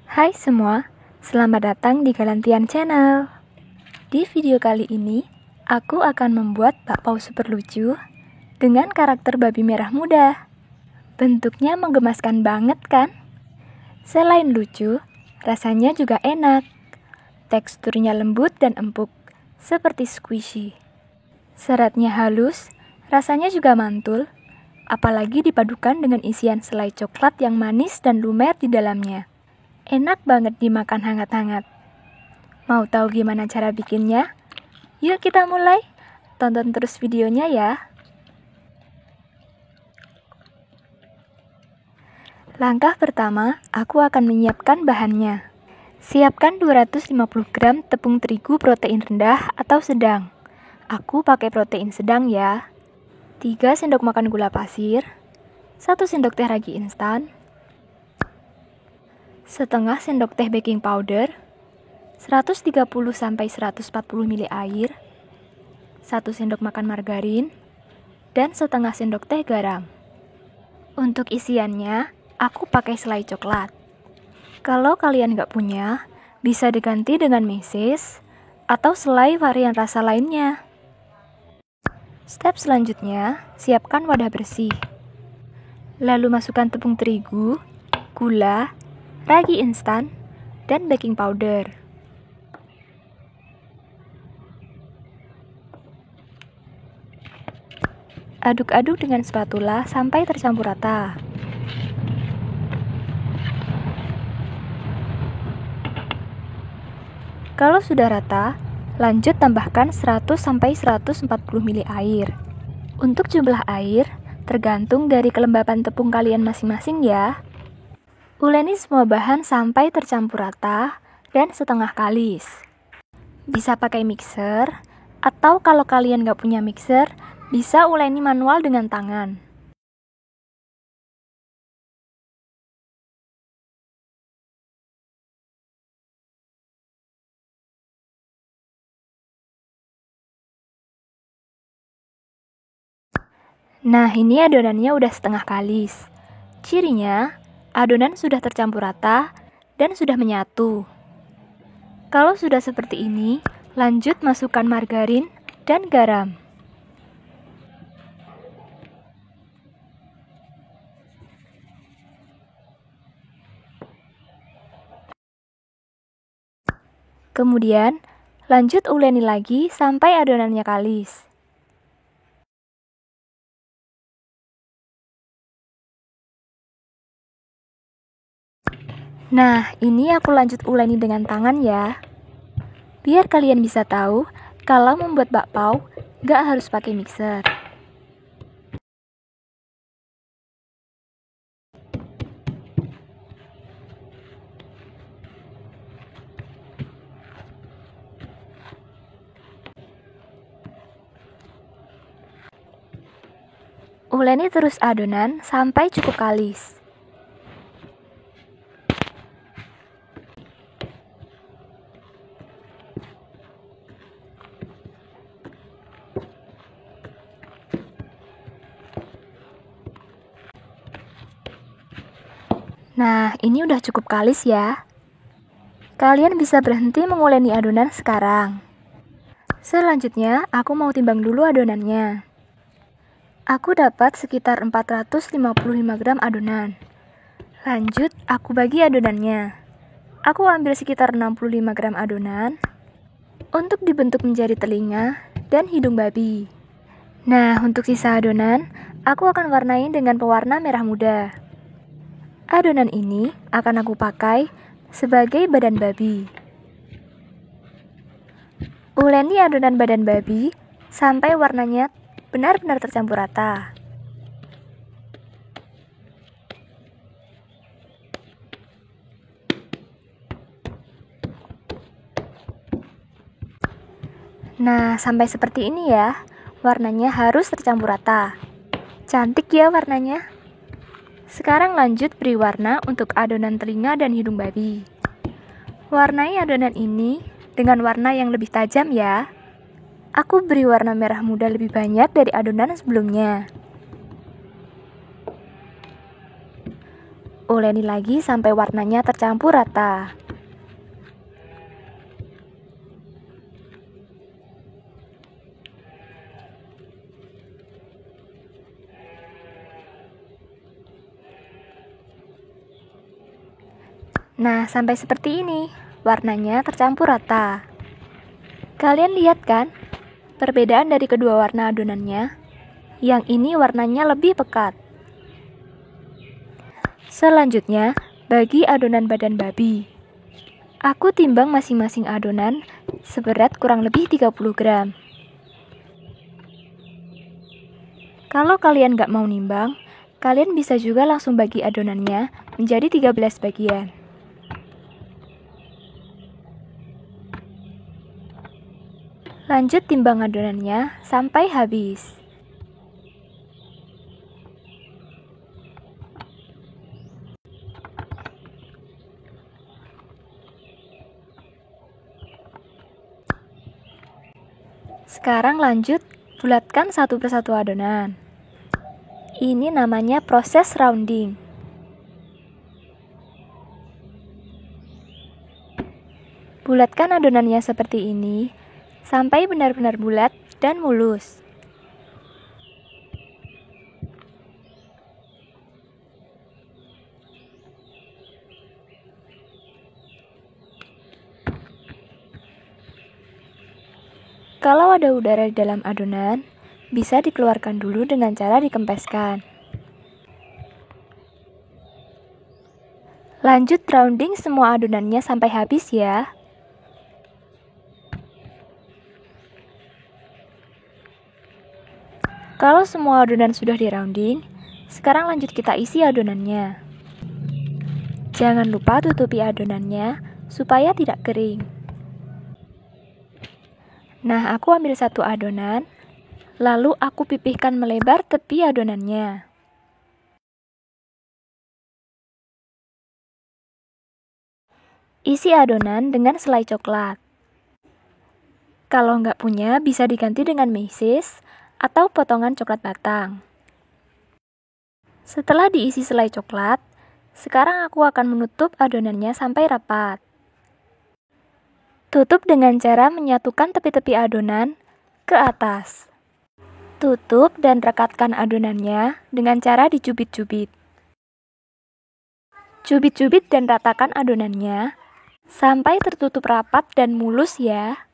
Hai semua, selamat datang di Galantian Channel. Di video kali ini, aku akan membuat bakpao super lucu dengan karakter babi merah muda. Bentuknya menggemaskan banget kan? Selain lucu, rasanya juga enak. Teksturnya lembut dan empuk, seperti squishy. Seratnya halus, rasanya juga mantul, apalagi dipadukan dengan isian selai coklat yang manis dan lumer di dalamnya. Enak banget dimakan hangat-hangat. Mau tahu gimana cara bikinnya? Yuk kita mulai. Tonton terus videonya ya. Langkah pertama, aku akan menyiapkan bahannya. Siapkan 250 gram tepung terigu protein rendah atau sedang. Aku pakai protein sedang ya. 3 sendok makan gula pasir, 1 sendok teh ragi instan, setengah sendok teh baking powder, 130-140 ml air, 1 sendok makan margarin, dan setengah sendok teh garam. Untuk isiannya, aku pakai selai coklat. Kalau kalian nggak punya, bisa diganti dengan meses atau selai varian rasa lainnya. Step selanjutnya, siapkan wadah bersih. Lalu masukkan tepung terigu, gula, ragi instan, dan baking powder. Aduk-aduk dengan spatula sampai tercampur rata. Kalau sudah rata, lanjut tambahkan 100-140 ml air. Untuk jumlah air, tergantung dari kelembapan tepung kalian masing-masing ya. Uleni semua bahan sampai tercampur rata dan setengah kalis. Bisa pakai mixer, atau kalau kalian nggak punya mixer, bisa uleni manual dengan tangan. Nah, ini adonannya udah setengah kalis. Cirinya, adonan sudah tercampur rata dan sudah menyatu. Kalau sudah seperti ini, lanjut masukkan margarin dan garam. Kemudian, lanjut uleni lagi sampai adonannya kalis. Nah, ini aku lanjut uleni dengan tangan ya. Biar kalian bisa tahu, kalau membuat bakpao, nggak harus pakai mixer. Uleni terus adonan sampai cukup kalis. Nah, ini udah cukup kalis ya. Kalian bisa berhenti menguleni adonan sekarang. Selanjutnya, aku mau timbang dulu adonannya. Aku dapat sekitar 455 gram adonan. Lanjut, aku bagi adonannya. Aku ambil sekitar 65 gram adonan untuk dibentuk menjadi telinga dan hidung babi. Nah, untuk sisa adonan, aku akan warnai dengan pewarna merah muda. Adonan ini akan aku pakai sebagai badan babi. Uleni adonan badan babi sampai warnanya benar-benar tercampur rata. Nah, sampai seperti ini ya. Warnanya harus tercampur rata. Cantik ya warnanya. Sekarang lanjut beri warna untuk adonan telinga dan hidung babi. Warnai adonan ini dengan warna yang lebih tajam ya. Aku beri warna merah muda lebih banyak dari adonan sebelumnya. Uleni lagi sampai warnanya tercampur rata. Nah, sampai seperti ini, warnanya tercampur rata. Kalian lihat kan, perbedaan dari kedua warna adonannya? Yang ini warnanya lebih pekat. Selanjutnya, bagi adonan badan babi. Aku timbang masing-masing adonan seberat kurang lebih 30 gram. Kalau kalian nggak mau nimbang, kalian bisa juga langsung bagi adonannya menjadi 13 bagian. Lanjut timbang adonannya sampai habis. Sekarang lanjut, bulatkan satu persatu adonan. Ini namanya proses rounding. Bulatkan adonannya seperti ini, sampai benar-benar bulat dan mulus. Kalau ada udara di dalam adonan, bisa dikeluarkan dulu dengan cara dikempeskan. Lanjut rounding semua adonannya sampai habis ya. Kalau semua adonan sudah di rounding, sekarang lanjut kita isi adonannya. Jangan lupa tutupi adonannya supaya tidak kering. Nah, aku ambil satu adonan, lalu aku pipihkan melebar tepi adonannya. Isi adonan dengan selai coklat. Kalau nggak punya, bisa diganti dengan meses atau potongan coklat batang. Setelah diisi selai coklat, sekarang aku akan menutup adonannya sampai rapat. Tutup dengan cara menyatukan tepi-tepi adonan ke atas. Tutup dan rekatkan adonannya dengan cara dicubit-cubit. Cubit-cubit dan ratakan adonannya sampai tertutup rapat dan mulus ya.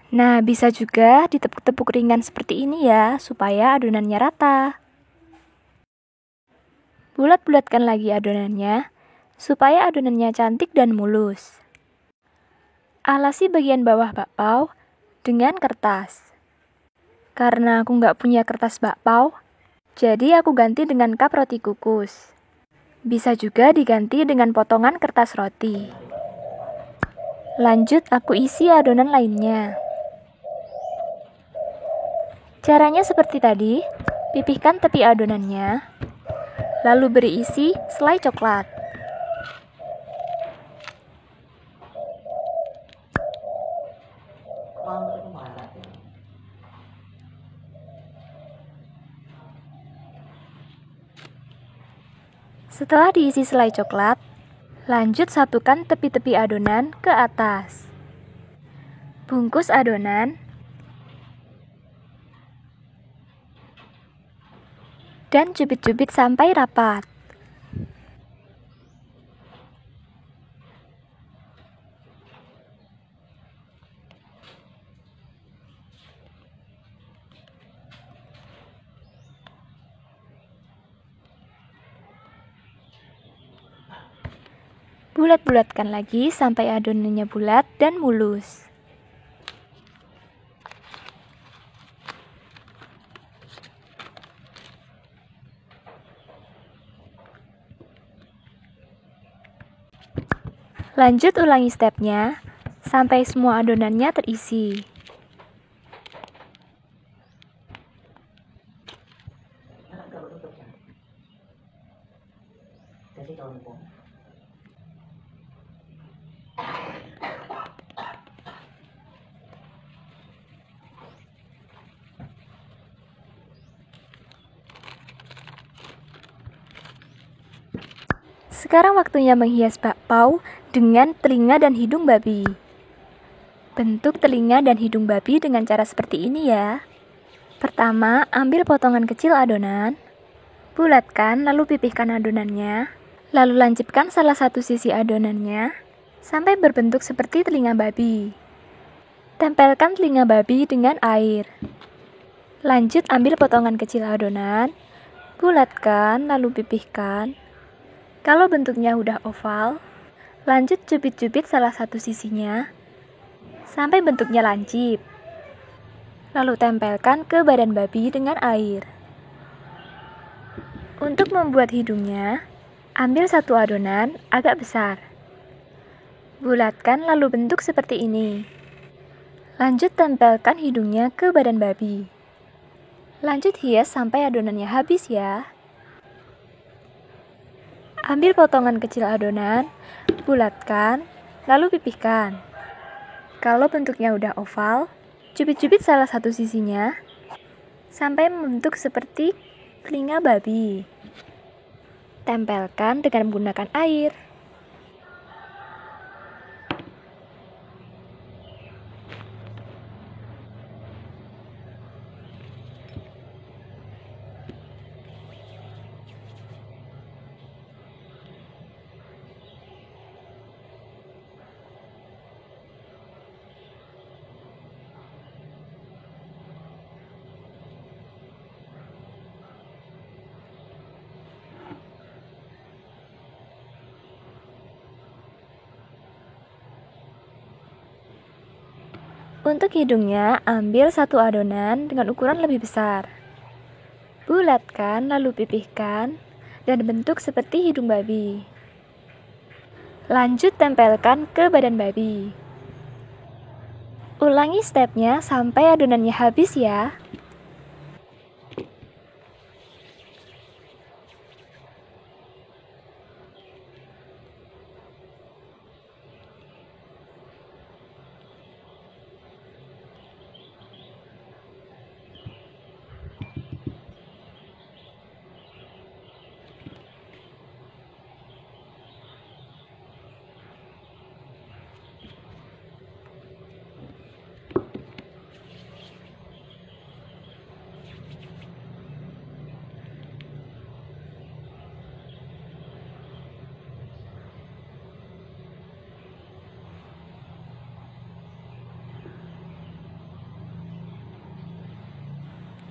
Nah, bisa juga ditepuk-tepuk ringan seperti ini ya, supaya adonannya rata. Bulat-bulatkan lagi adonannya, supaya adonannya cantik dan mulus. Alasi bagian bawah bakpao dengan kertas. Karena aku nggak punya kertas bakpao, jadi aku ganti dengan cup roti kukus. Bisa juga diganti dengan potongan kertas roti. Lanjut aku isi adonan lainnya. Caranya seperti tadi, pipihkan tepi adonannya, lalu beri isi selai coklat. Setelah diisi selai coklat, lanjut satukan tepi-tepi adonan ke atas. Bungkus adonan dan cubit-cubit sampai rapat. Bulat-bulatkan lagi sampai adonannya bulat dan mulus. Lanjut ulangi stepnya sampai semua adonannya terisi. Sekarang waktunya menghias bakpao dengan telinga dan hidung babi. Bentuk telinga dan hidung babi dengan cara seperti ini ya. Pertama, ambil potongan kecil adonan, bulatkan lalu pipihkan adonannya, lalu lancipkan salah satu sisi adonannya sampai berbentuk seperti telinga babi. Tempelkan telinga babi dengan air. Lanjut ambil potongan kecil adonan, bulatkan lalu pipihkan. Kalau bentuknya udah oval, lanjut cubit-cubit salah satu sisinya sampai bentuknya lancip. Lalu tempelkan ke badan babi dengan air. Untuk membuat hidungnya, ambil satu adonan agak besar. Bulatkan lalu bentuk seperti ini. Lanjut tempelkan hidungnya ke badan babi. Lanjut hias sampai adonannya habis ya. Ambil potongan kecil adonan, bulatkan, lalu pipihkan. Kalau bentuknya udah oval, cubit-cubit salah satu sisinya sampai membentuk seperti telinga babi. Tempelkan dengan menggunakan air. Untuk hidungnya, ambil satu adonan dengan ukuran lebih besar. Bulatkan, lalu pipihkan, dan bentuk seperti hidung babi. Lanjut tempelkan ke badan babi. Ulangi stepnya sampai adonannya habis ya.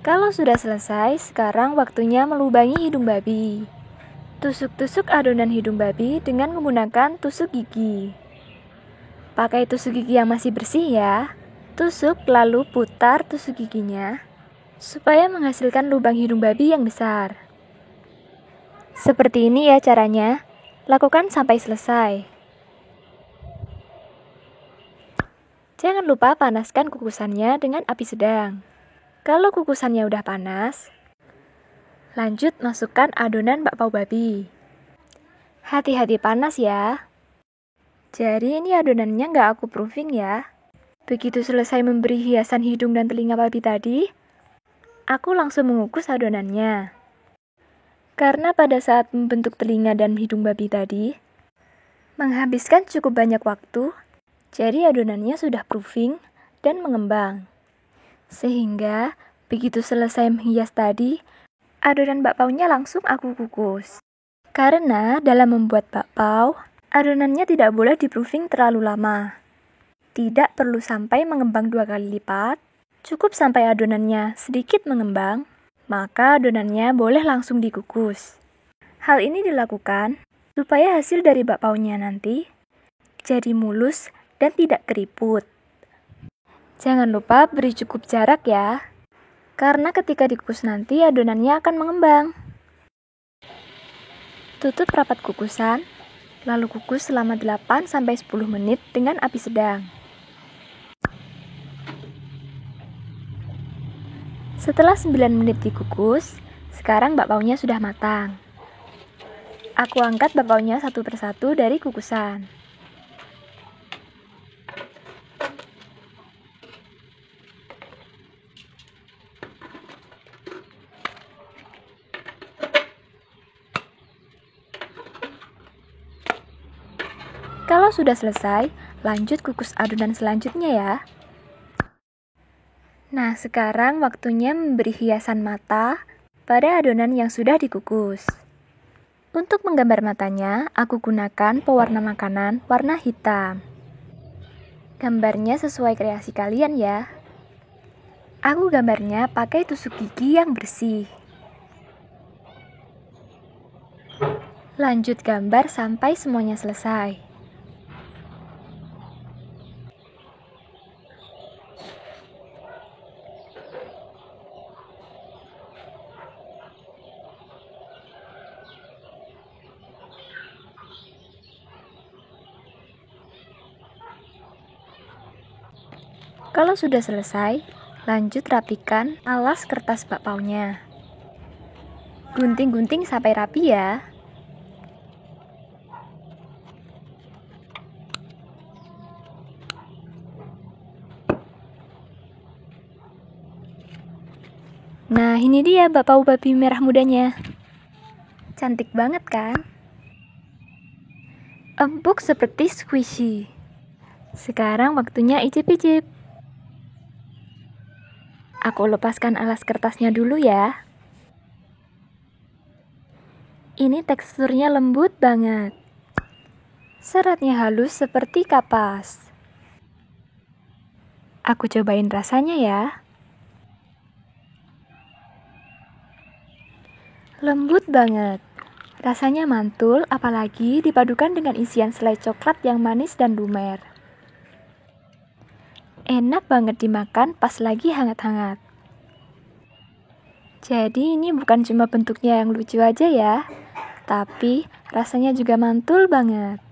Kalau sudah selesai, sekarang waktunya melubangi hidung babi. Tusuk-tusuk adonan hidung babi dengan menggunakan tusuk gigi. Pakai tusuk gigi yang masih bersih ya. Tusuk lalu putar tusuk giginya supaya menghasilkan lubang hidung babi yang besar. Seperti ini ya caranya. Lakukan sampai selesai. Jangan lupa panaskan kukusannya dengan api sedang. Kalau kukusannya udah panas, lanjut masukkan adonan bakpao babi. Hati-hati panas ya. Jadi ini adonannya nggak aku proofing ya. Begitu selesai memberi hiasan hidung dan telinga babi tadi, aku langsung mengukus adonannya. Karena pada saat membentuk telinga dan hidung babi tadi, menghabiskan cukup banyak waktu, jadi adonannya sudah proofing dan mengembang. Sehingga, begitu selesai menghias tadi, adonan bakpaonya langsung aku kukus. Karena dalam membuat bakpao, adonannya tidak boleh di-proofing terlalu lama. Tidak perlu sampai mengembang 2 kali lipat, cukup sampai adonannya sedikit mengembang, maka adonannya boleh langsung dikukus. Hal ini dilakukan supaya hasil dari bakpaonya nanti jadi mulus dan tidak keriput. Jangan lupa beri cukup jarak ya, karena ketika dikukus nanti adonannya akan mengembang. Tutup rapat kukusan, lalu kukus selama 8-10 menit dengan api sedang. Setelah 9 menit dikukus, sekarang bakpaonya sudah matang. Aku angkat bakpaonya satu persatu dari kukusan. Kalau sudah selesai, lanjut kukus adonan selanjutnya ya. Nah, sekarang waktunya memberi hiasan mata pada adonan yang sudah dikukus. Untuk menggambar matanya, aku gunakan pewarna makanan warna hitam. Gambarnya sesuai kreasi kalian ya. Aku gambarnya pakai tusuk gigi yang bersih. Lanjut gambar sampai semuanya selesai. Kalau sudah selesai, lanjut rapikan alas kertas bakpaunya. Gunting-gunting sampai rapi ya. Nah, ini dia bakpao babi merah mudanya. Cantik banget kan? Empuk seperti squishy. Sekarang waktunya icip-icip. Aku lepaskan alas kertasnya dulu ya. Ini teksturnya lembut banget. Seratnya halus seperti kapas. Aku cobain rasanya ya. Lembut banget. Rasanya mantul, apalagi dipadukan dengan isian selai coklat yang manis dan lumer. Enak banget dimakan pas lagi hangat-hangat. Jadi ini bukan cuma bentuknya yang lucu aja ya, tapi rasanya juga mantul banget.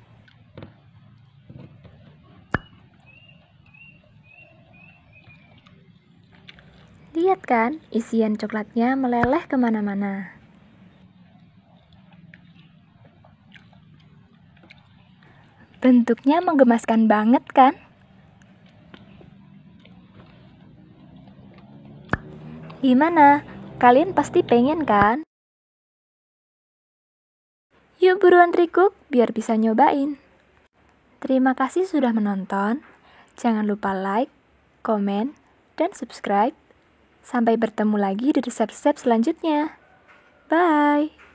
Lihat kan, isian coklatnya meleleh kemana-mana. Bentuknya menggemaskan banget kan? Gimana? Kalian pasti pengen kan? Yuk buruan Trikuk, biar bisa nyobain. Terima kasih sudah menonton. Jangan lupa like, komen, dan subscribe. Sampai bertemu lagi di resep-resep selanjutnya. Bye!